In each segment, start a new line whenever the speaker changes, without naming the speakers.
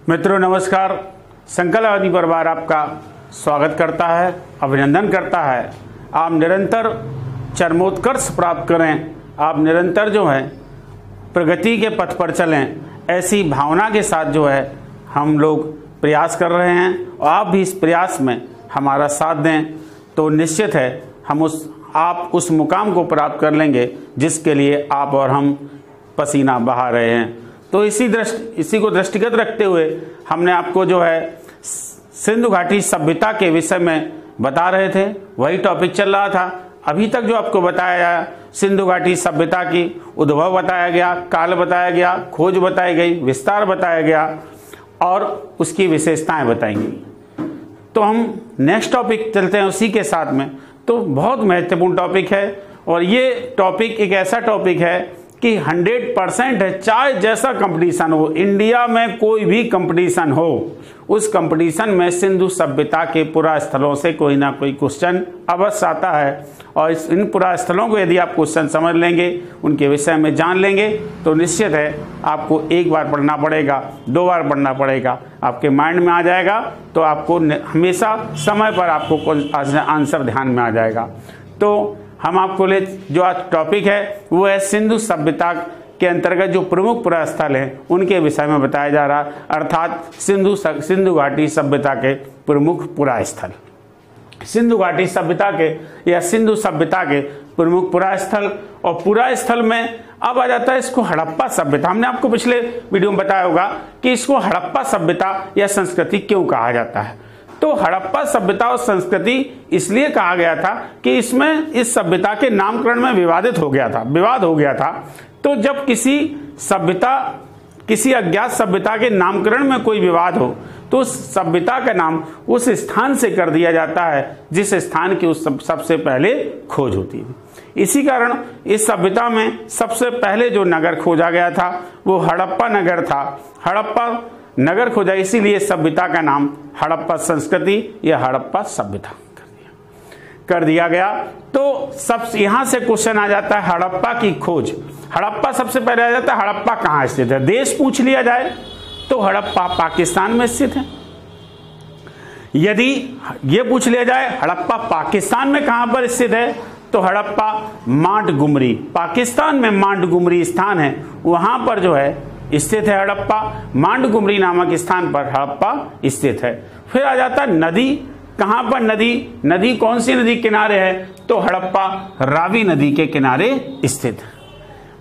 मित्रों नमस्कार। संकल्पवादी परिवार आपका स्वागत करता है, अभिनंदन करता है। आप निरंतर चरमोत्कर्ष प्राप्त करें, आप निरंतर जो है प्रगति के पथ पर चलें, ऐसी भावना के साथ जो है हम लोग प्रयास कर रहे हैं और आप भी इस प्रयास में हमारा साथ दें तो निश्चित है आप उस मुकाम को प्राप्त कर लेंगे जिसके लिए आप और हम पसीना बहा रहे हैं। तो इसी को दृष्टिगत रखते हुए हमने आपको जो है सिंधु घाटी सभ्यता के विषय में बता रहे थे, वही टॉपिक चल रहा था। अभी तक जो आपको बताया गया, सिंधु घाटी सभ्यता की उद्भव बताया गया, काल बताया गया, खोज बताई गई, विस्तार बताया गया और उसकी विशेषताएं बताएंगी। तो हम नेक्स्ट टॉपिक चलते हैं उसी के साथ में। तो बहुत महत्वपूर्ण टॉपिक है और ये टॉपिक एक ऐसा टॉपिक है कि 100% है। चाहे जैसा कंपटीशन हो, इंडिया में कोई भी कंपटीशन हो, उस कंपटीशन में सिंधु सभ्यता के पुरा स्थलों से कोई ना कोई क्वेश्चन अवश्य आता है। और इन पुरा स्थलों को यदि आप क्वेश्चन समझ लेंगे, उनके विषय में जान लेंगे तो निश्चित है आपको एक बार पढ़ना पड़ेगा, 2 बार पढ़ना पड़ेगा, आपके माइंड में आ जाएगा तो आपको हमेशा समय पर आपको आंसर ध्यान में आ जाएगा। तो हम आपको जो आज टॉपिक है वो है सिंधु सभ्यता के अंतर्गत जो प्रमुख पुरा स्थल हैं उनके विषय में बताया जा रहा, अर्थात सिंधु घाटी सभ्यता के प्रमुख पुरा स्थल। सिंधु घाटी सभ्यता के या सिंधु सभ्यता के प्रमुख पुरा स्थल, और पुरा स्थल में अब आ जाता है इसको हड़प्पा सभ्यता। हमने आपको पिछले वीडियो में बताया होगा कि इसको हड़प्पा सभ्यता या संस्कृति क्यों कहा जाता है। तो हड़प्पा सभ्यता और संस्कृति इसलिए कहा गया था कि इसमें इस सभ्यता के नामकरण में विवाद हो गया था। तो जब किसी अज्ञात सभ्यता के नामकरण में कोई विवाद हो तो उस सभ्यता का नाम उस स्थान से कर दिया जाता है जिस स्थान की उस सबसे पहले खोज होती है। इसी कारण इस सभ्यता में सबसे पहले जो नगर खोजा गया था वो हड़प्पा नगर था। हड़प्पा नगर खोजा, इसीलिए सभ्यता का नाम हड़प्पा संस्कृति या हड़प्पा सभ्यता कर दिया गया। तो सब यहां से क्वेश्चन आ जाता है हड़प्पा की खोज। हड़प्पा सबसे पहले आ जाता है, हड़प्पा कहां स्थित है। देश पूछ लिया जाए तो हड़प्पा पाकिस्तान में स्थित है। यदि ये पूछ लिया जाए हड़प्पा पाकिस्तान में कहां पर स्थित है तो हड़प्पा मांटगुमरी, पाकिस्तान में मांटगुमरी स्थान है, वहां पर जो है स्थित है हड़प्पा। मांटगुमरी नामक स्थान पर हड़प्पा स्थित है। फिर आ जाता है नदी, कहां पर नदी कौन सी नदी किनारे है तो हड़प्पा रावी नदी के किनारे स्थित है।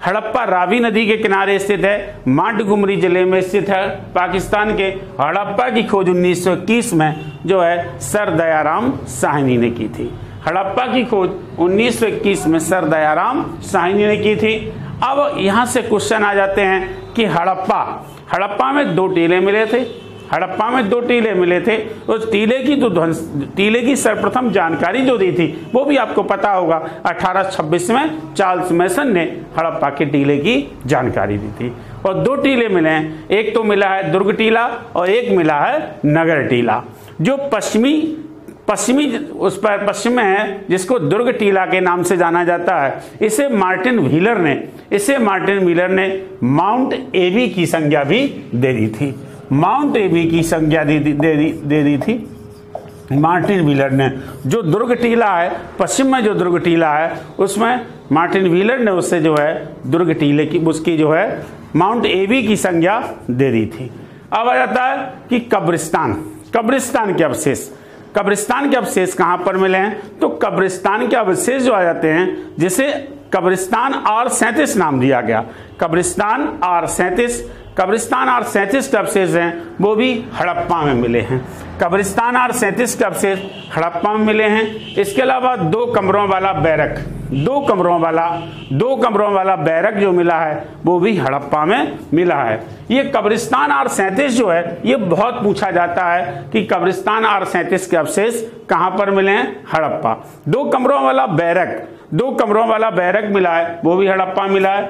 हड़प्पा रावी नदी के किनारे स्थित है, मांटगुमरी जिले में स्थित है पाकिस्तान के। हड़प्पा की खोज 1921 में जो है सर दयाराम साहनी ने की थी। हड़प्पा की खोज 1921 में सर दयाराम साहनी ने की थी। अब यहां से क्वेश्चन आ जाते हैं कि हड़प्पा में 2 टीले मिले थे। हड़प्पा में 2 टीले मिले थे। उस टीले की सर्वप्रथम जानकारी जो दी थी वो भी आपको पता होगा, 1826 में चार्ल्स मैसन ने हड़प्पा के टीले की जानकारी दी थी। और 2 टीले मिले हैं, एक तो मिला है दुर्ग टीला और एक मिला है नगर टीला। जो पश्चिमी उस पर पश्चिम में है जिसको दुर्ग टीला के नाम से जाना जाता है, इसे मार्टिन व्हीलर ने माउंट एबी की संज्ञा भी दे दी थी। माउंट एबी की संज्ञा दे दी थी मार्टिन व्हीलर ने। जो दुर्ग टीला है, पश्चिम में जो दुर्ग टीला है, उसमें मार्टिन व्हीलर ने उससे जो है दुर्ग टीले की उसकी जो है माउंट एबी की संज्ञा दे दी थी। अब आ जाता है कि कब्रिस्तान के अवशेष कहां पर मिले हैं तो कब्रिस्तान के अवशेष जो आ जाते हैं जिसे कब्रिस्तान R37 नाम दिया गया। कब्रिस्तान R37 के अवशेष हैं वो भी हड़प्पा में मिले हैं। कब्रिस्तान R37 के अवशेष हड़प्पा में मिले हैं। इसके अलावा 2 कमरों वाला बैरक जो मिला है वो भी हड़प्पा में मिला है। ये कब्रिस्तान R37 जो है ये बहुत पूछा जाता है कि कब्रिस्तान R37 के अवशेष कहां पर मिले हैं, हड़प्पा। 2 कमरों वाला बैरक मिला है वो भी हड़प्पा मिला है।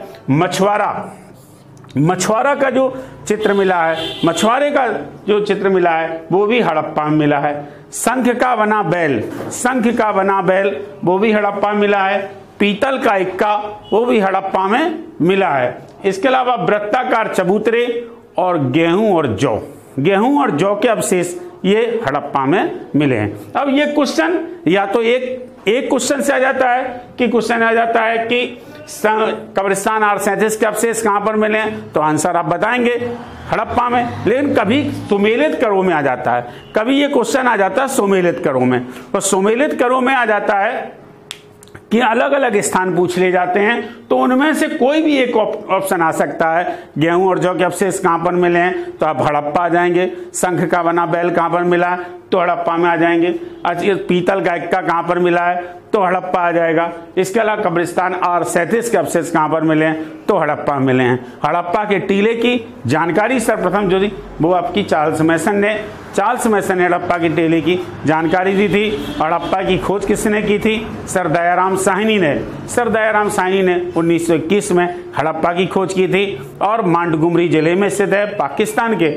मछुआरा का जो चित्र मिला है, मछुआरे का जो चित्र मिला है वो भी हड़प्पा में मिला है। शंख का बना बैल वो भी हड़प्पा में मिला है। पीतल का इक्का वो भी हड़प्पा में मिला है। इसके अलावा वृत्ताकार चबूतरे और गेहूं और जौ गेहूं और जौ के अवशेष ये हड़प्पा में मिले हैं। अब ये क्वेश्चन या तो एक क्वेश्चन से आ जाता है कि क्वेश्चन आ जाता है कि कब्रिस्तान R37 के अवशेष कहां पर मिले हैं, तो आंसर आप बताएंगे हड़प्पा में। लेकिन कभी सुमेलित करों में आ जाता है, कभी ये क्वेश्चन आ जाता है सुमेलित करों में, तो सुमेलित करों में आ जाता है कि अलग अलग स्थान पूछ ले जाते हैं, तो उनमें से कोई भी एक ऑप्शन आ सकता है। गेहूं और जौ के अवशेष कहां पर मिले हैं, तो आप हड़प्पा आ जाएंगे। शंख का बना बैल कहां पर मिला, तो हड़प्पा में आ जाएंगे। अच्छा, पीतल का इक्का कहां पर मिला है, तो हड़प्पा आ जाएगा। इसके अलावा कब्रिस्तान R37 के अवशेष कहां पर मिले हैं, तो हड़प्पा मिले हैं। हड़प्पा के टीले की जानकारी सर्वप्रथम जो दी वो आपकी चार्ल्स मैसन ने हड़प्पा की टीले की जानकारी दी थी। हड़प्पा की खोज किसने की थी, सर दयाराम साहनी ने 1921 में हड़प्पा की खोज की थी। और मांडगुमरी जिले में स्थित है, पाकिस्तान के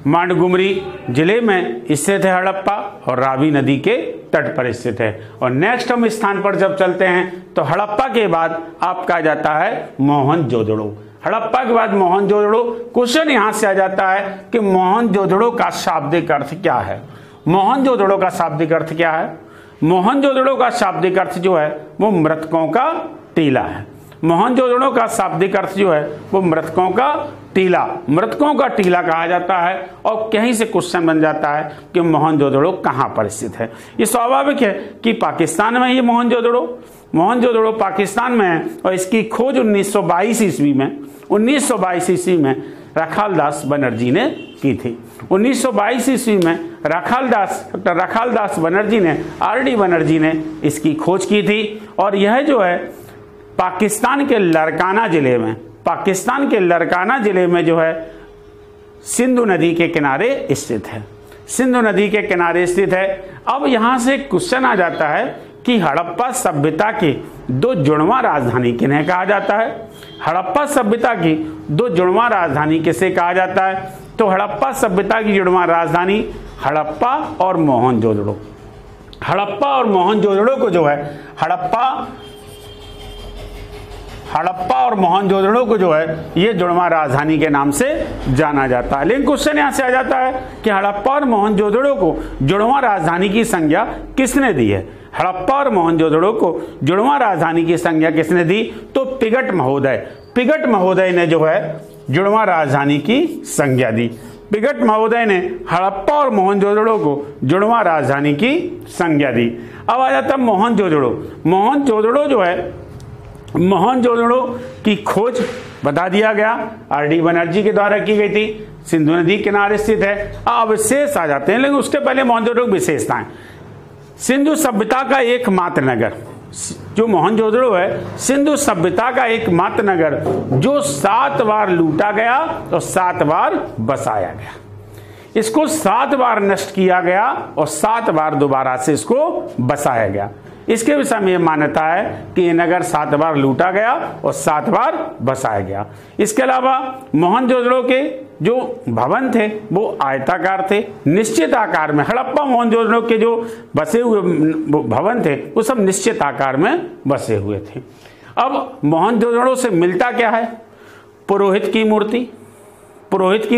मांडगुमरी जिले में स्थित है हड़प्पा, और रावी नदी के तट पर स्थित है। और नेक्स्ट हम स्थान पर जब चलते हैं तो हड़प्पा के बाद आपका आ जाता है मोहनजोदड़ो। हड़प्पा के बाद मोहनजोदड़ो। क्वेश्चन यहां से आ जाता है कि मोहनजोदड़ो का शाब्दिक अर्थ क्या है। मोहनजोदड़ो का शाब्दिक अर्थ क्या है, मोहनजोदड़ो का शाब्दिक अर्थ जो है वो मृतकों का टीला है। मोहनजोदड़ो का शाब्दिक अर्थ जो है वो मृतकों का टीला कहा जाता है। और कहीं से क्वेश्चन बन जाता है कि मोहनजोदड़ो कहां पर स्थित है। ये स्वाभाविक है कि पाकिस्तान में ये मोहनजोदड़ो पाकिस्तान में है। और इसकी खोज 1922 ईस्वी में राखालदास बनर्जी ने की थी। 1922 ईस्वी में डॉक्टर राखालदास बनर्जी ने, RD बनर्जी ने इसकी खोज की थी। और यह जो है पाकिस्तान के लरकाना जिले में जो है सिंधु नदी के किनारे स्थित है। अब यहां से क्वेश्चन आ जाता है कि हड़प्पा सभ्यता की दो जुड़वां राजधानी किन्हें कहा जाता है। हड़प्पा सभ्यता की दो जुड़वां राजधानी किसे कहा जाता है, तो हड़प्पा सभ्यता की जुड़वां राजधानी हड़प्पा और मोहनजोदड़ो को जो है हड़प्पा और मोहनजोदड़ो को जो है ये जुड़वां राजधानी के नाम से जाना जाता है। लेकिन क्वेश्चन यहां से आ जाता है कि हड़प्पा और मोहनजोदड़ो को जुड़वां राजधानी की संज्ञा किसने दी है। हड़प्पा और मोहनजोदड़ो को जुड़वां राजधानी की संज्ञा किसने दी, तो पिगट महोदय ने जो है जुड़वां राजधानी की संज्ञा दी। पिगट महोदय ने हड़प्पा और मोहनजोदड़ो को जुड़वां राजधानी की संज्ञा दी। अब आ जाता है मोहनजोदड़ो की खोज बता दिया गया, RD बनर्जी के द्वारा की गई थी। सिंधु नदी किनारे स्थित है। अब विशेष आ जाते हैं, लेकिन उसके पहले मोहनजोदड़ो की विशेषताएं। सिंधु सभ्यता का एकमात्र नगर जो मोहनजोदड़ो है, सिंधु सभ्यता का एकमात्र नगर जो 7 बार लूटा गया और 7 बार बसाया गया। इसको 7 बार नष्ट किया गया और 7 बार दोबारा से इसको बसाया गया। इसके विषय में मान्यता है कि ये नगर 7 बार लूटा गया और 7 बार बसाया गया। इसके अलावा मोहनजोदड़ो के जो भवन थे वो आयताकार थे, निश्चित आकार में। हड़प्पा मोहनजोदड़ो के जो बसे हुए भवन थे वो सब निश्चित आकार में बसे हुए थे। अब मोहनजोदड़ो से मिलता क्या है, पुरोहित की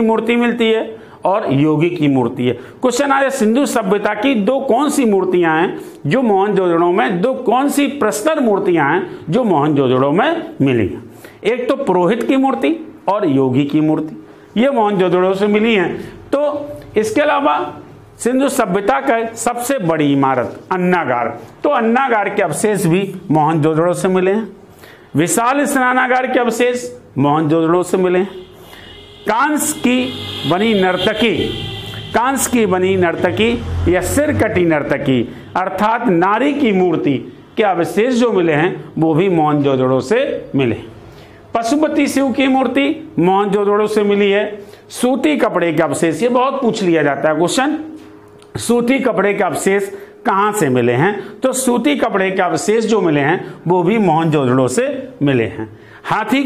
मूर्ति मिलती है और योगी की मूर्ति है। क्वेश्चन आ रहा है सिंधु सभ्यता की दो कौन सी मूर्तियां हैं जो मोहनजोदड़ो में, दो कौन सी प्रस्तर मूर्तियां हैं जो मोहनजोदड़ो में मिली हैं। एक तो पुरोहित की मूर्ति और योगी की मूर्ति, ये मोहनजोदड़ो से मिली हैं। तो इसके अलावा सिंधु सभ्यता का सबसे बड़ी इमारत अन्नागार, तो अन्नागार के अवशेष भी मोहनजोदड़ो से मिले हैं। विशाल स्नानागार के अवशेष मोहनजोदड़ो से मिले हैं। कांस की बनी नर्तकी या सिरकटी नर्तकी अर्थात नारी की मूर्ति के अवशेष जो मिले हैं वो भी मोहनजोदड़ो से मिले। पशुपति शिव की मूर्ति मोहनजोदड़ो से मिली है। सूती कपड़े के अवशेष, ये बहुत पूछ लिया जाता है क्वेश्चन, सूती कपड़े के अवशेष कहां से मिले हैं, तो सूती कपड़े के अवशेष जो मिले हैं वो भी मोहनजोदड़ो से मिले हैं। हाथी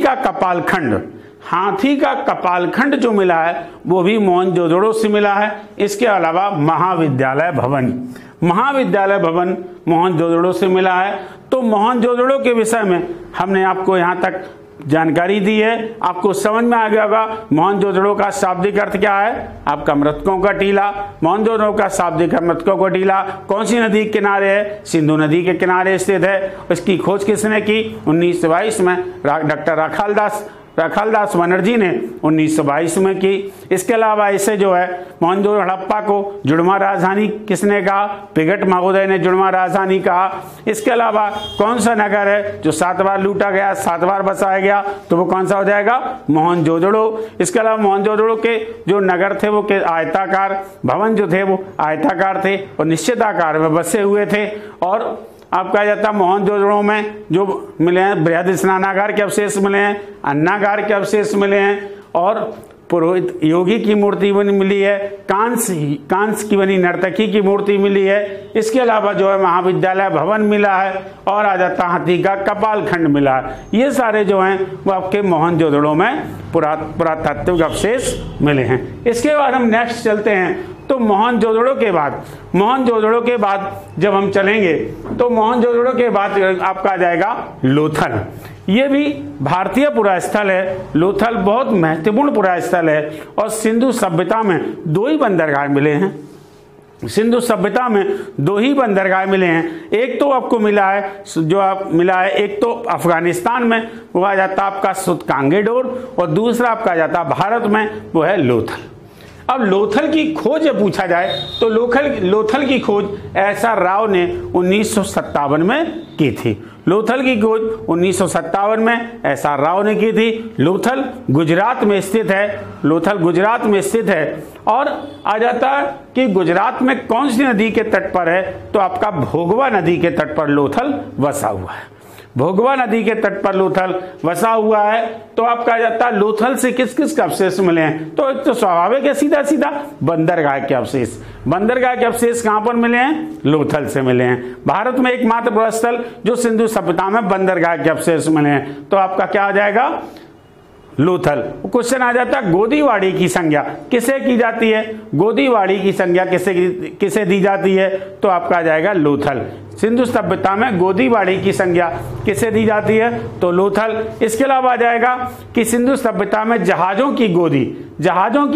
का कपालखंड जो मिला है वो भी मोहनजोदड़ो से मिला है। इसके अलावा महाविद्यालय भवन मोहनजोदड़ो से मिला है। तो मोहनजोदड़ो के विषय में हमने आपको यहाँ तक जानकारी दी है, आपको समझ में आ गया होगा। मोहनजोदड़ो का शाब्दिक अर्थ क्या है? आपका मृतकों का टीला। मोहनजोदड़ो का शाब्दिक है मृतकों का टीला। कौन सी नदी के किनारे है? सिंधु नदी के किनारे स्थित है। इसकी खोज किसने की? 1922 में डॉक्टर राखालदास बनर्जी ने 1922 में की। इसके अलावा इसे जो है मोहनजोदड़ो हड़प्पा को जुड़वा राजधानी किसने कहा? पिगट महोदय ने जुड़वा राजधानी कहा। इसके अलावा कौन सा नगर है जो 7 बार लूटा गया, 7 बार बसाया गया? तो वो कौन सा हो जाएगा? मोहनजोदड़ो। इसके अलावा मोहनजोदड़ो के जो नगर थे वो के आयताकार, भवन जो थे वो आयताकार थे और निश्चित आकार में बसे हुए थे। और अब कहा जाता है मोहनजोदड़ो में जो मिले हैं बृहद स्नानागार के अवशेष मिले हैं, अन्नागार के अवशेष मिले हैं और पुरोहित योगी की मूर्ति बनी मिली है, कांस की बनी नर्तकी की मूर्ति मिली है। इसके अलावा जो है महाविद्यालय भवन मिला है और आ जाता हाथी का कपाल खंड मिला है। ये सारे जो हैं वो आपके मोहनजोदड़ो में पुरातात्विक अवशेष मिले हैं। इसके बाद हम नेक्स्ट चलते हैं। तो मोहनजोदड़ो के बाद जब हम चलेंगे तो मोहनजोदड़ो के बाद आपका आ जाएगा लोथल। ये भी भारतीय पुरास्थल है। लोथल बहुत महत्वपूर्ण पुरास्थल है और सिंधु सभ्यता में 2 ही बंदरगाह मिले हैं। सिंधु सभ्यता में 2 ही बंदरगाह मिले हैं। एक तो आपको मिला है एक तो अफगानिस्तान में वो आ जाता आपका सुतकांगेडोर और दूसरा आपका आ जाता भारत में वो है लोथल। अब लोथल की खोज जब पूछा जाए तो लोथल की खोज SR राव ने 1957 में की थी। लोथल की खोज 1957 में SR राव ने की थी। लोथल गुजरात में स्थित है और आ जाता है कि गुजरात में कौन सी नदी के तट पर है? तो आपका भोगवा नदी के तट पर लोथल बसा हुआ है। भोगवा नदी के तट पर लोथल बसा हुआ है। तो आपका आ जाता है लोथल से किस किस के अवशेष मिले हैं? तो एक तो स्वाभाविक है सीधा बंदरगाह के अवशेष। बंदरगाह के अवशेष कहां पर मिले हैं? लोथल से मिले हैं। भारत में एकमात्र पुरास्थल जो सिंधु सभ्यता में बंदरगाह के अवशेष मिले हैं। तो आपका क्या आ जाएगा? लोथल। क्वेश्चन आ जाता है गोदीवाड़ी की संज्ञा किसे की जाती है? गोदीवाड़ी की संज्ञा किसे दी जाती है? तो आपका आ जाएगा लोथल। सिंधु सभ्यता में गोदीवाड़ी की संज्ञा किसे दी जाती है? तो लोथल। इसके अलावा आ जाएगा कि सिंधु सभ्यता में जहाजों की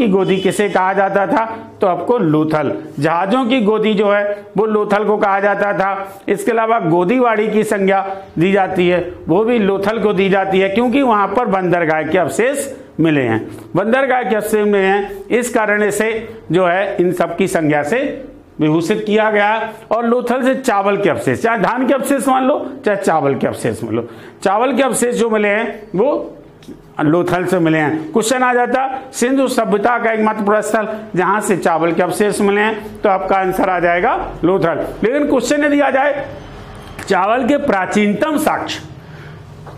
गोदी किसे कहा जाता था? तो आपको लोथल। जहाजों की गोदी जो है वो लोथल को कहा जाता था। इसके अलावा गोदीवाड़ी की संज्ञा दी जाती है वो भी लोथल को दी जाती है क्योंकि वहां पर बंदरगाह के अवशेष मिले हैं। बंदरगाह के अवशेष मिले हैं, इस कारण से जो है इन सब की संज्ञा से विभूषित किया गया। और लोथल से चावल के अवशेष, चाहे धान के अवशेष मान लो चाहे चावल के अवशेष मान लो, चावल के अवशेष जो मिले हैं वो लोथल से मिले हैं। क्वेश्चन आ जाता सिंधु सभ्यता का एकमात्र पुरास्थल जहां से चावल के अवशेष मिले हैं। तो आपका आंसर आ जाएगा लोथल। लेकिन क्वेश्चन यदि आ जाए चावल के प्राचीनतम साक्ष्य,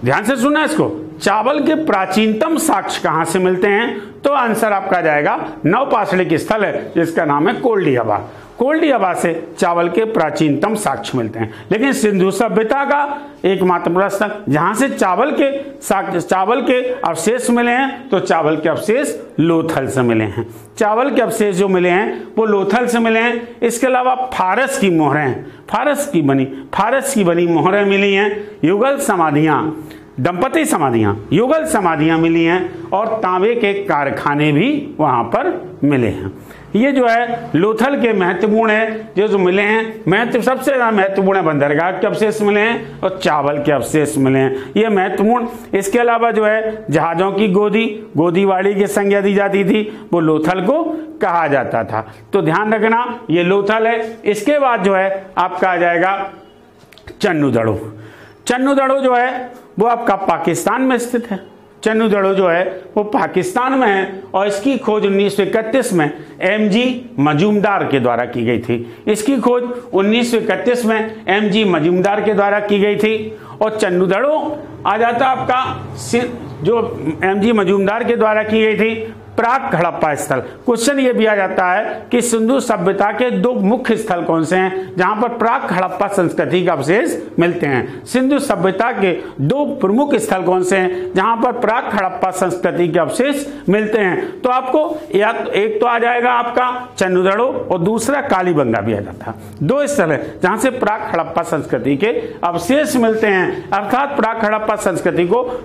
ध्यान से सुनना इसको, चावल के प्राचीनतम साक्ष्य कहां से मिलते हैं? तो आंसर आपका जाएगा नवपाषाणिक स्थल है जिसका नाम है कोल्डियाबा। कोल्डियाबा से चावल के प्राचीनतम साक्ष्य मिलते हैं। लेकिन सिंधु सभ्यता का एकमात्र पुरास्थल जहां से चावल के अवशेष मिले हैं तो चावल के अवशेष लोथल से मिले हैं। चावल के अवशेष जो मिले हैं वो लोथल से मिले हैं। इसके अलावा फारस की मोहरें, फारस की बनी मोहरें मिली हैं। युगल समाधियां, दंपति समाधियां, युगल समाधियां मिली हैं और तांबे के कारखाने भी वहां पर मिले हैं। ये जो है लोथल के महत्वपूर्ण है जो मिले हैं। सबसे ज्यादा महत्वपूर्ण है बंदरगाह के अवशेष मिले हैं और चावल के अवशेष मिले हैं, ये महत्वपूर्ण। इसके अलावा जो है जहाजों की गोदीवाड़ी की संज्ञा दी जाती थी वो लोथल को कहा जाता था। तो ध्यान रखना ये लोथल है। इसके बाद जो है आपका आ जाएगा चन्नुदड़ो। चन्नुदड़ो जो है वो आपका पाकिस्तान में स्थित है। चन्नुदड़ो जो है वो पाकिस्तान में है और इसकी खोज 1931 में MG मजूमदार के द्वारा की गई थी। इसकी खोज 1931 में MG मजूमदार के द्वारा की गई थी। और चन्नुदड़ो आ जाता आपका जो MG मजूमदार के द्वारा की गई थी प्राक हड़प्पा स्थल। क्वेश्चन ये भी आ जाता है कि सिंधु सभ्यता के दो मुख्य स्थल कौन से हैं जहां पर प्राक हड़प्पा संस्कृति के अवशेष मिलते हैं। सिंधु सभ्यता के दो प्रमुख स्थल कौन से हैं जहां पर प्राक हड़प्पा संस्कृति के अवशेष मिलते हैं। तो आपको या एक तो आ जाएगा आपका चन्नुदड़ो और दूसरा कालीबंगा भी आ जाता है। दो स्थल है जहां से प्राक हड़प्पा संस्कृति के अवशेष मिलते हैं, अर्थात प्राक हड़प्पा संस्कृति को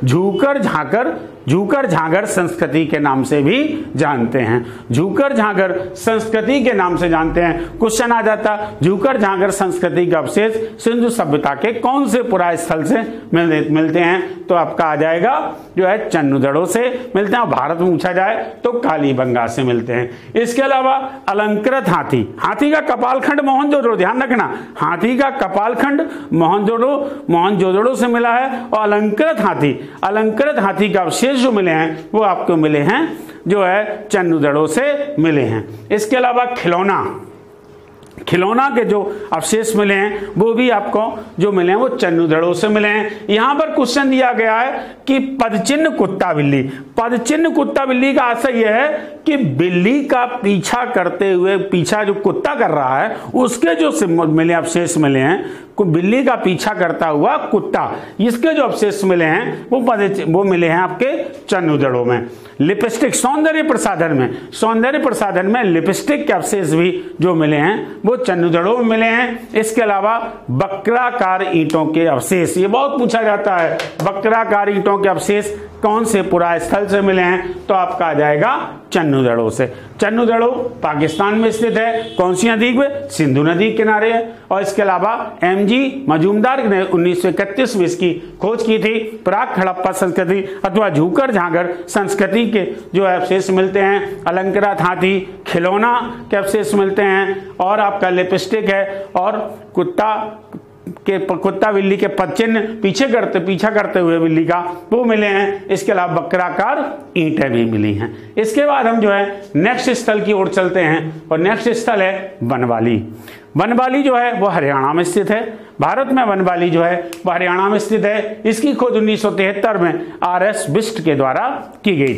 झूकर झांगर संस्कृति के नाम से भी जानते हैं। झूकर झांगर संस्कृति के नाम से जानते हैं। क्वेश्चन आ जाता झूकर झांगर संस्कृति के अवशेष सिंधु सभ्यता के कौन से पुरा स्थल से मिलते हैं, तो आपका आ जाएगा जो है चन्नुदड़ो से मिलते हैं, और भारत में पूछा जाए तो कालीबंगा से मिलते हैं। इसके अलावा अलंकृत हाथी का कपालखंड मोहनजोदड़ो, ध्यान रखना, हाथी का कपालखंड मोहनजोदड़ो से मिला है, और अलंकृत हाथी का अवशेष जो मिले हैं वो आपको मिले हैं जो है चन्नुदड़ो से मिले हैं। इसके अलावा खिलौना के जो अवशेष मिले हैं वो भी आपको जो मिले हैं वो चन्नुदड़ो से मिले हैं। यहां पर क्वेश्चन दिया गया है कि पदचिन्ह कुत्ता बिल्ली का आशय यह है कि बिल्ली का पीछा करते हुए, पीछा जो कुत्ता कर रहा है उसके जो मिले अवशेष मिले हैं, बिल्ली का पीछा करता हुआ कुत्ता, इसके जो अवशेष मिले हैं वो मिले हैं आपके चन्नुदड़ो में। लिपस्टिक सौंदर्य प्रसाधन में लिपस्टिक के अवशेष भी जो मिले हैं वो चन्नुदड़ो में मिले हैं। इसके अलावा वक्राकार ईंटों के अवशेष, ये बहुत पूछा जाता है, वक्राकार ईंटों के अवशेष कौन से पुरा स्थल से मिले हैं, तो आपका आ जाएगा चन्नुदड़ो से। चन्नुदड़ो पाकिस्तान में स्थित है, कौन सी नदी में, सिंधु नदी के किनारे है। और इसके अलावा एमजी मजूमदार ने 1931 में इसकी खोज की थी। प्राक हड़प्पा संस्कृति अथवा झूकर झांगर संस्कृति के जो अवशेष मिलते हैं, अलंकृत हाथी, खिलौना के अवशेष मिलते हैं, और आपका लिपस्टिक है, और कुत्ता बिल्ली के पदचिन्ह पीछा करते हुए बिल्ली का वो मिले हैं। इसके अलावा वक्राकार ईंटें भी मिली हैं। इसके बाद हम जो है नेक्स्ट स्थल की ओर चलते हैं, और नेक्स्ट स्थल है वनवाली जो है वो हरियाणा में स्थित है। भारत में वनवाली जो है वो हरियाणा में स्थित है। इसकी खोज 1973 में आर.एस. बिष्ट के द्वारा की गई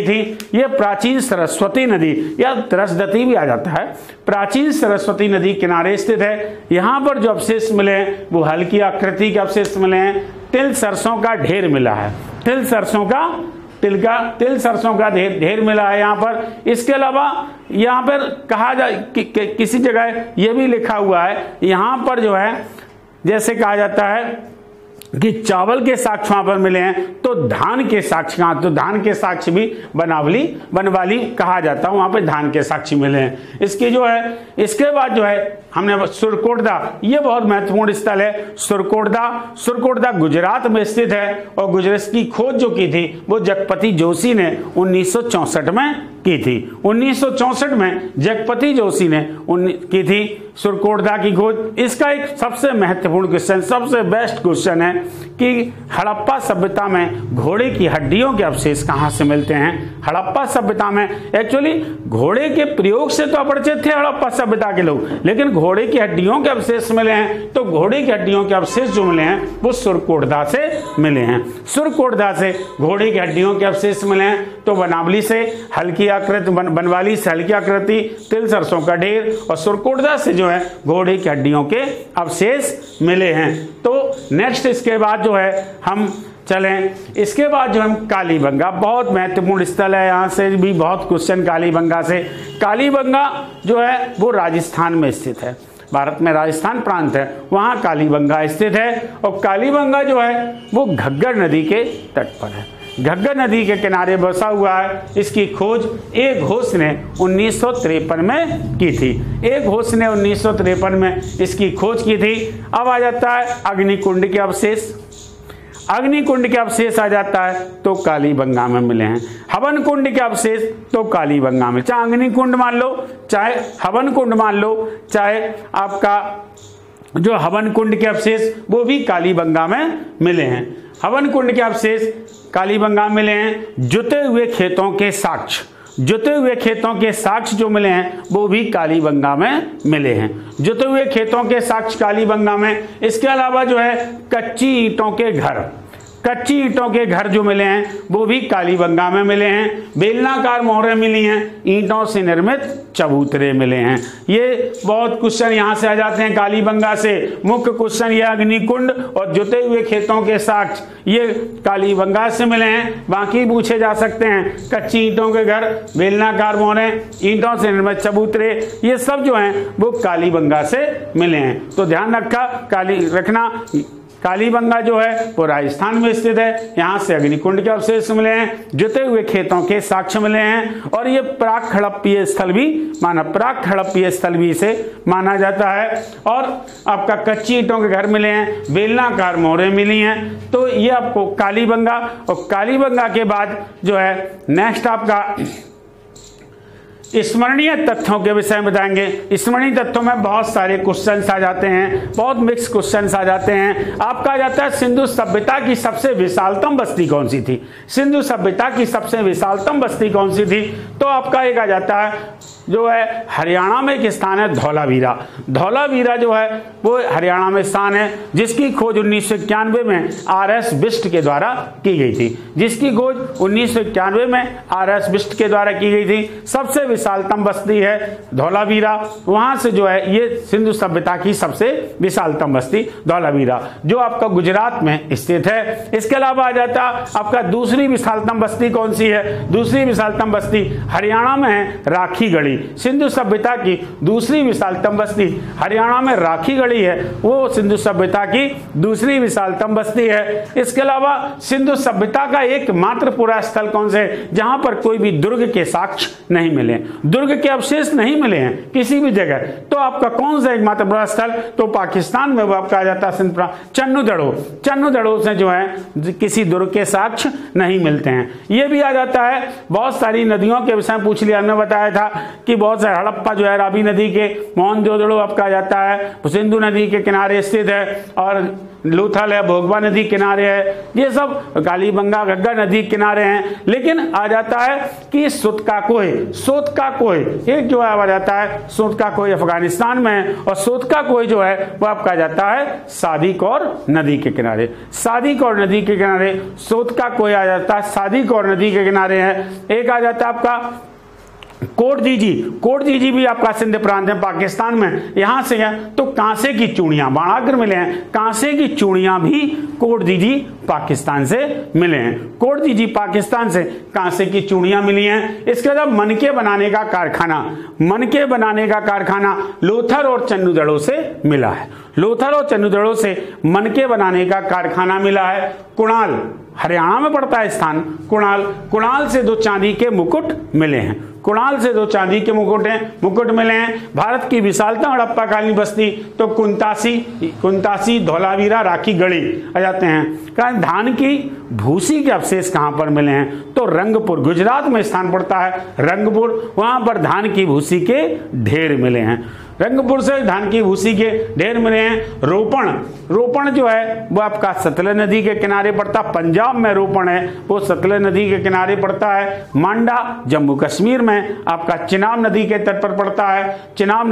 थी। यह प्राचीन सरस्वती नदी या तरसदती भी आ जाता है, प्राचीन सरस्वती नदी किनारे स्थित है। यहाँ पर जो अवशेष मिले हैं वो हल्की आकृति के अवशेष मिले हैं। तिल सरसों का ढेर मिला है, तिल सरसों का ढेर मिला है यहाँ पर। इसके अलावा यहाँ पर कहा जाए किसी जगह ये भी लिखा हुआ है, यहाँ पर जो है जैसे कहा जाता है कि चावल के साक्ष्य वहां पर मिले हैं, तो धान के साक्ष्य भी वनवाली कहा जाता है, वहां पे धान के साक्ष्य मिले हैं। इसके बाद जो है हमने सुरकोटदा, ये बहुत महत्वपूर्ण स्थल है। सुरकोटदा गुजरात में स्थित है, और गुजरात की खोज जो की थी वो जगपति जोशी ने 1964 में की थी। 1964 में जगपति जोशी ने की थी सुरकोटदा की खोज। इसका एक सबसे महत्वपूर्ण क्वेश्चन, सबसे बेस्ट क्वेश्चन है कि हड़प्पा सभ्यता में घोड़े की हड्डियों के अवशेष कहां से मिलते हैं। हड़प्पा सभ्यता में एक्चुअली घोड़े के प्रयोग से तो अपरिचित थे हड़प्पा सभ्यता के लोग, लेकिन घोड़े की हड्डियों के अवशेष मिले हैं, तो घोड़े की हड्डियों के अवशेष जो मिले हैं वो सुरकोटदा से मिले हैं। सुरकोटदा से घोड़े की हड्डियों के अवशेष मिले हैं, तो वनवाली से हल्की आकृति, तिल सरसों का ढेर, और सुरकोटदा से जो है घोड़े की हड्डियों के अवशेष मिले हैं। तो नेक्स्ट इसके बाद जो है हम चलें, इसके बाद जो हम कालीबंगा, बहुत महत्वपूर्ण स्थल है, यहाँ से भी बहुत क्वेश्चन कालीबंगा से। कालीबंगा जो है वो राजस्थान में स्थित है, भारत में राजस्थान प्रांत है, वहाँ कालीबंगा स्थित है। और कालीबंगा जो है वो घग्गर नदी के तट पर है, घग्गर नदी के किनारे बसा हुआ है। इसकी खोज ए घोष ने 1953 में की थी। ए घोष ने 1953 में इसकी खोज की थी। अब आ जाता है अग्निकुंड के अवशेष। अग्निकुंड के अवशेष आ जाता है तो कालीबंगा में मिले हैं। हवन कुंड के अवशेष तो कालीबंगा में, चाहे अग्निकुंड मान लो, चाहे हवन कुंड मान लो, चाहे आपका जो हवन कुंड के अवशेष वो भी कालीबंगा में मिले हैं। हवन कुंड के अवशेष कालीबंगा में मिले हैं। जुते हुए खेतों के साक्ष्य जो मिले हैं वो भी कालीबंगा में मिले हैं। जुते हुए खेतों के साक्ष्य कालीबंगा में। इसके अलावा जो है कच्ची ईंटों के घर, कच्ची ईंटों के घर जो मिले हैं वो भी कालीबंगा में मिले हैं। बेलनाकार मोहरें मिली हैं, ईंटों से निर्मित चबूतरे मिले हैं। ये बहुत क्वेश्चन यहाँ से आ जाते हैं कालीबंगा से। मुख्य क्वेश्चन ये अग्निकुंड और जुते हुए खेतों के साक्ष्य ये कालीबंगा से मिले हैं। बाकी पूछे जा सकते हैं कच्ची ईंटों के घर, बेलनाकार मोहरें, ईंटों से निर्मित चबूतरे, ये सब जो हैं वो कालीबंगा से मिले हैं। तो ध्यान रखना कालीबंगा जो है वो राजस्थान में स्थित है। यहाँ से अग्निकुंड के अवशेष मिले हैं, जुते हुए खेतों के साक्ष्य मिले हैं और ये प्राक हड़प्पीय स्थल भी से माना जाता है। और आपका कच्ची ईंटों के घर मिले हैं, बेलनाकार मोहरें मिली हैं। तो ये आपको कालीबंगा, और कालीबंगा के बाद जो है नेक्स्ट आपका स्मरणीय तथ्यों के विषय में बताएंगे। स्मरणीय तथ्यों में बहुत सारे क्वेश्चंस आ जाते हैं, बहुत मिक्स क्वेश्चंस आ जाते हैं। आपका आ जाता है सिंधु सभ्यता की सबसे विशालतम बस्ती कौन सी थी? सिंधु सभ्यता की सबसे विशालतम बस्ती कौन सी थी? तो आपका एक आ जाता है जो है हरियाणा में एक स्थान है धौलावीरा। धौलावीरा जो है वो हरियाणा में स्थान है, जिसकी खोज 1991 में आर.एस. बिष्ट के द्वारा की गई थी। जिसकी खोज 1991 में आर.एस. बिष्ट के द्वारा की गई थी। सबसे विशालतम बस्ती है धौलावीरा। वहां से जो है ये सिंधु सभ्यता की सबसे विशालतम बस्ती धौलावीरा, जो आपका गुजरात में स्थित है। इसके अलावा आ जाता आपका दूसरी विशालतम बस्ती कौन सी है? दूसरी विशालतम बस्ती हरियाणा में है राखीगढ़ी। सिंधु सभ्यता की दूसरी विशालतम बस्ती हरियाणा में राखीगढ़ी है, वो सिंधु सभ्यता की दूसरी विशालतम बस्ती है। इसके अलावा सिंधु सभ्यता का एकमात्र पूरा स्थल कौन से है जहां पर कोई भी दुर्ग के साक्ष्य नहीं मिले, दुर्ग के अवशेष नहीं मिले हैं किसी भी जगह। तो आपका कौन सा एकमात्र पूरा स्थल? तो पाकिस्तान में वो आपका आ जाता है चन्नू से जो है किसी दुर्ग के साक्ष्य नहीं मिलते हैं। ये भी आ जाता है। बहुत सारी नदियों के विषय में पूछ लिया, हमने बताया था कि बहुत सारे हड़प्पा जो है रावी नदी के, मोहनजोदड़ो आपका आ जाता है सिंधु नदी के किनारे स्थित है, और लोथल है भोगवा नदी किनारे है। ये सब कालीबंगा घग्गर नदी किनारे हैं। लेकिन आ जाता है कि सोतका कोह एक जो है आ जाता है सोतका कोह अफगानिस्तान में है, और सोतका कोह जो है वो आपका जाता है सादीकौर नदी के किनारे। सादीकौर नदी के किनारे सोतका कोह आ जाता है, सादीकौर नदी के किनारे है। एक आ जाता है आपका कोटदीजी भी आपका सिंध प्रांत है पाकिस्तान में, यहां से है। तो कांसे की चूड़ियां बाणागर मिले हैं, कांसे की चूड़ियां भी कोटदीजी पाकिस्तान से मिले हैं। कोटदीजी पाकिस्तान से कांसे की चूड़ियां मिली हैं। इसके बाद मनके बनाने का कारखाना लोथल और चन्नूदड़ो से मिला है। लोथल और चन्नूदड़ो से मनके बनाने का कारखाना मिला है। कुणाल हरियाणा में पड़ता है स्थान। कुणाल से 2 चांदी के मुकुट मिले हैं। कुणाल से 2 चांदी के मुकुट मिले हैं। भारत की विशालतम हड़प्पा कालीन बस्ती तो कुंतासी धौलावीरा राखीगढ़ी आ जाते हैं। कारण धान की भूसी के अवशेष कहां पर मिले हैं? तो रंगपुर गुजरात में स्थान पड़ता है रंगपुर, वहां पर धान की भूसी के ढेर मिले हैं। रंगपुर से धान की भूसी के ढेर मिले हैं। रोपण जो है वो आपका सतलज नदी के किनारे पड़ता, पंजाब में रोपण है वो सतलज नदी के किनारे पड़ता है। मांडा जम्मू कश्मीर में आपका चिनाब नदी के तट पर पड़ता है, चिनाब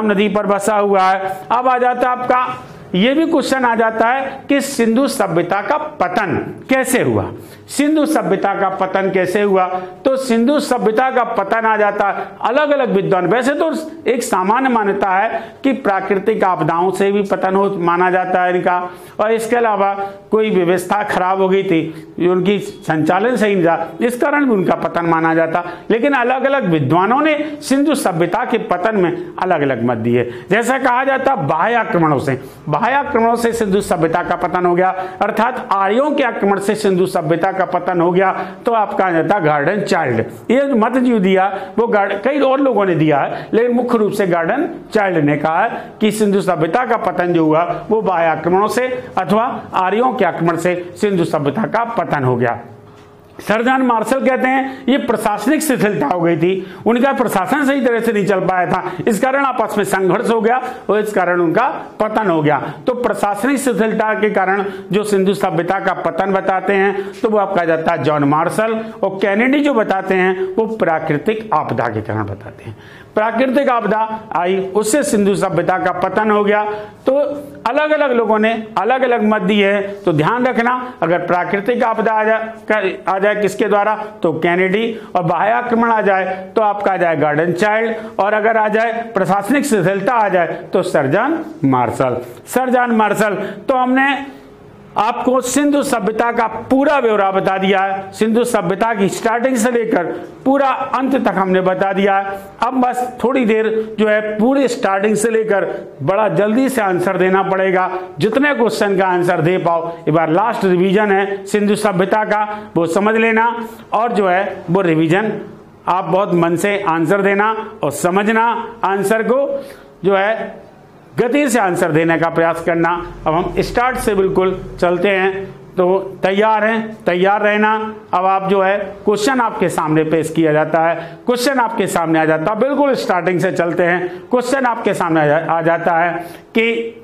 नदी पर बसा हुआ है। अब आ जाता है आपका ये भी क्वेश्चन आ जाता है कि सिंधु सभ्यता का पतन कैसे हुआ? सिंधु सभ्यता का पतन कैसे हुआ? तो सिंधु सभ्यता का पतन आ जाता है अलग अलग विद्वान, वैसे तो एक सामान्य मान्यता है कि प्राकृतिक आपदाओं से भी पतन हो माना जाता है इनका, और इसके अलावा कोई व्यवस्था खराब हो गई थी, उनकी संचालन सही नहीं था, इस कारण भी उनका पतन माना जाता। लेकिन अलग अलग विद्वानों ने सिंधु सभ्यता के पतन में अलग अलग मत दिए। जैसा कहा जाता बाह्य आक्रमणों से सिंधु सभ्यता का पतन हो गया, अर्थात आर्यों के आक्रमण से सिंधु सभ्यता का पतन हो गया। तो आपका जाता गार्डन चाइल्ड, ये मत जो दिया वो कई और लोगों ने दिया है, लेकिन मुख्य रूप से गार्डन चाइल्ड ने कहा है कि सिंधु सभ्यता का पतन जो हुआ वो बाह्य आक्रमणों से अथवा आर्यों के आक्रमण से सिंधु सभ्यता का पतन हो गया। सर जॉन मार्शल कहते हैं ये प्रशासनिक शिथिलता हो गई थी, उनका प्रशासन सही तरह से नहीं चल पाया था, इस कारण आपस में संघर्ष हो गया और इस कारण उनका पतन हो गया। तो प्रशासनिक शिथिलता के कारण जो सिंधु सभ्यता का पतन बताते हैं तो वो आपका जाता है जॉन मार्शल, और कैनेडी जो बताते हैं वो प्राकृतिक आपदा के कारण बताते हैं। प्राकृतिक आपदा आई, उससे सिंधु सभ्यता का पतन हो गया। तो अलग अलग लोगों ने अलग अलग मत दिए हैं, तो ध्यान रखना, अगर प्राकृतिक आपदा आ जाए किसके द्वारा, तो कैनेडी, और बाह्य आक्रमण आ जाए तो आपका आ जाए गॉर्डन चाइल्ड, और अगर आ जाए प्रशासनिक शिथिलता आ जाए तो सर जॉन मार्शल। तो हमने आपको सिंधु सभ्यता का पूरा ब्यौरा बता दिया है, सिंधु सभ्यता की स्टार्टिंग से लेकर पूरा अंत तक हमने बता दिया है। अब बस थोड़ी देर जो है पूरे स्टार्टिंग से लेकर बड़ा जल्दी से आंसर देना पड़ेगा, जितने क्वेश्चन का आंसर दे पाओ। एक बार लास्ट रिवीजन है सिंधु सभ्यता का, वो समझ लेना, और जो है वो रिवीजन आप बहुत मन से आंसर देना और समझना, आंसर को जो है गति से आंसर देने का प्रयास करना। अब हम स्टार्ट से बिल्कुल चलते हैं, तो तैयार हैं, तैयार रहना। अब आप जो है क्वेश्चन आपके सामने पेश किया जाता है, क्वेश्चन आपके सामने आ जाता है, बिल्कुल स्टार्टिंग से चलते हैं। क्वेश्चन आपके सामने आ जाता है कि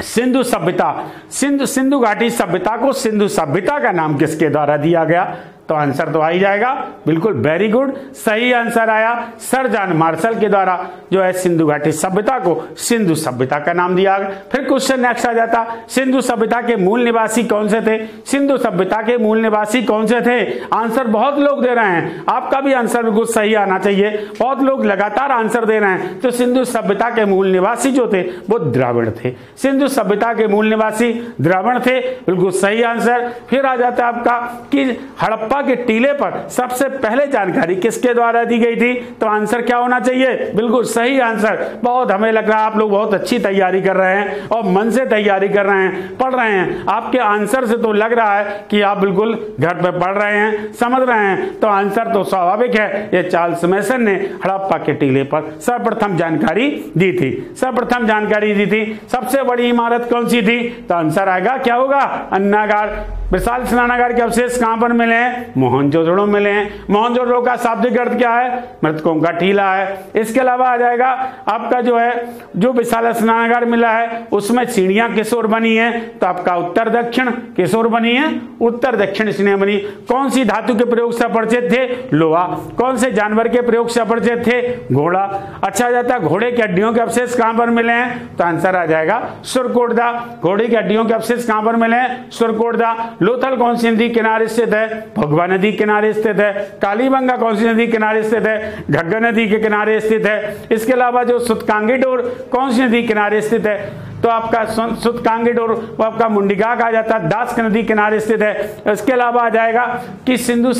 सिंधु सभ्यता, सिंधु घाटी सभ्यता को सिंधु सभ्यता का नाम किसके द्वारा दिया गया, तो आंसर तो आ ही जाएगा, बिल्कुल वेरी गुड, सही आंसर आया, सर जॉन मार्शल के द्वारा जो है सिंधु घाटी सभ्यता को सिंधु सभ्यता का नाम दिया गया। फिर क्वेश्चन नेक्स्ट आ जाता, सिंधु सभ्यता के मूल निवासी कौन से थे, सिंधु सभ्यता के मूल निवासी कौन से थे। आंसर बहुत लोग दे रहे हैं, आपका भी आंसर बिल्कुल सही आना चाहिए, बहुत लोग लगातार आंसर दे रहे हैं। तो सिंधु सभ्यता के मूल निवासी जो थे वो द्राविड़ थे, सिंधु सभ्यता के मूल निवासी द्राविड़ थे, बिल्कुल सही आंसर। फिर आ जाता है आपका कि हड़प्पा के टीले पर सबसे पहले जानकारी किसके द्वारा दी गई थी, तो आंसर क्या होना चाहिए, बिल्कुल सही आंसर। बहुत हमें लग रहा है आप लोग बहुत अच्छी तैयारी कर रहे हैं और मन से तैयारी कर रहे हैं, पढ़ रहे हैं, आपके आंसर से तो लग रहा है कि आप बिल्कुल घर पे पढ़ रहे हैं, समझ रहे हैं। तो आंसर तो स्वाभाविक है, ये चार्ल्स मैसन ने हड़प्पा के टीले पर सर्वप्रथम जानकारी दी थी, सर्वप्रथम जानकारी दी थी। सबसे बड़ी इमारत कौन सी थी, तो आंसर आएगा क्या होगा, अन्नागार। विशाल स्नानागार के अवशेष कहां पर मिले हैं, मोहनजोदड़ो मिले हैं। मोहनजोदड़ो का शाब्दिक अर्थ क्या है, मृतकों का टीला है। इसके अलावा आ जाएगा आपका जो है जो विशाल स्नानागार मिला है उसमें सीढ़ियां किस ओर बनी है, तो आपका उत्तर दक्षिण किस ओर बनी है, उत्तर दक्षिण सीढ़ियां बनी। कौन सी धातु के प्रयोग से परिचित थे, लोहा। कौन से जानवर के प्रयोग से परिचित थे, घोड़ा। अच्छा जाता है घोड़े की हड्डियों के अवशेष कहां पर मिले हैं, तो आंसर आ जाएगा सुरकोटदा। घोड़े की हड्डियों के अवशेष कहां पर मिले हैं, सुरकोटदा। लोथल कौन सी नदी किनारे स्थित है, भगवा नदी किनारे स्थित है। कालीबंगा कौन सी नदी किनारे स्थित है, घग्गर नदी के किनारे स्थित है। इसके अलावा जो सुतकांगीडोर कौन सी नदी किनारे स्थित है, तो आपका सुतकांगीडोर वो आपका मुंडिका कहा जाता है, दास नदी किनारे स्थित है। इसके अलावा आ जाएगा कि सिंधु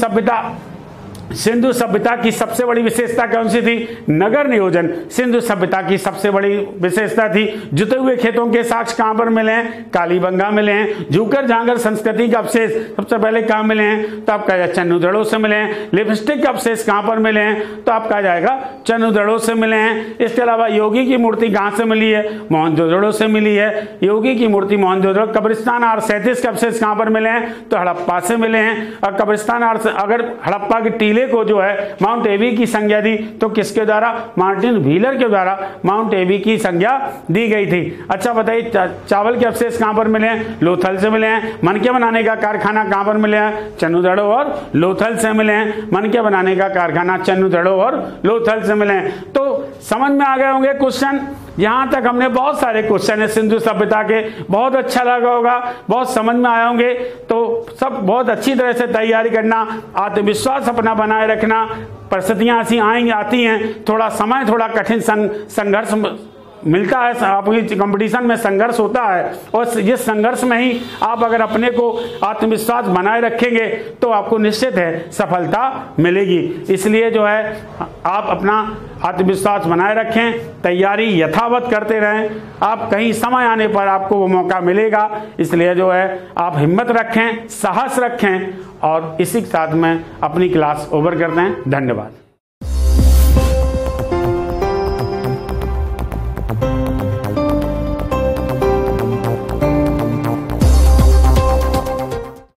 सभ्यता की सबसे बड़ी विशेषता कौन सी थी, नगर नियोजन सिंधु सभ्यता की सबसे बड़ी विशेषता थी। जुते हुए खेतों के साक्ष्य कहां पर मिले हैं, कालीबंगा मिले हैं। झूकर झांगर संस्कृति के अवशेष सबसे पहले कहां मिले हैं, तो आपका चन्नुदड़ो से मिले हैं। लिपस्टिक के अवशेष कहां पर मिले हैं, तो आपका जाएगा चन्नुदड़ो से मिले हैं। इसके अलावा योगी की मूर्ति कहां से मिली है, मोहनजोदड़ो से मिली है। योगी की मूर्ति मोहनजोदड़ो। कब्रिस्तान R37 के अवशेष कहां पर मिले हैं, तो हड़प्पा से मिले हैं। और कब्रिस्तान अगर हड़प्पा के टीले को जो है माउंट एबी की संज्ञा दी, तो किसके द्वारा, मार्टिन व्हीलर के द्वारा माउंट एबी की संज्ञा दी गई थी। अच्छा बताइए चावल के अवशेष कहां पर मिले हैं, लोथल से मिले हैं। मनके बनाने का कारखाना कहां पर मिले हैं, चन्नुदड़ो और लोथल से मिले हैं। मनके बनाने का कारखाना चन्नुदड़ो और लोथल से मिले हैं। तो समझ में आ गए होंगे क्वेश्चन। यहां तक हमने बहुत सारे क्वेश्चन है सिंधु सभ्यता के, बहुत अच्छा लगा होगा, बहुत समझ में आए होंगे। तो सब बहुत अच्छी तरह से तैयारी करना, आत्मविश्वास अपना बनाए रखना। परिस्थितियां ऐसी आती हैं, थोड़ा समय थोड़ा कठिन संघर्ष मिलता है, आपकी कंपटीशन में संघर्ष होता है, और इस संघर्ष में ही आप अगर अपने को आत्मविश्वास बनाए रखेंगे तो आपको निश्चित है सफलता मिलेगी। इसलिए जो है आप अपना आत्मविश्वास बनाए रखें, तैयारी यथावत करते रहें, आप कहीं समय आने पर आपको वो मौका मिलेगा। इसलिए जो है आप हिम्मत रखें, साहस रखें, और इसी के साथ में अपनी क्लास ओवर करते हैं। धन्यवाद।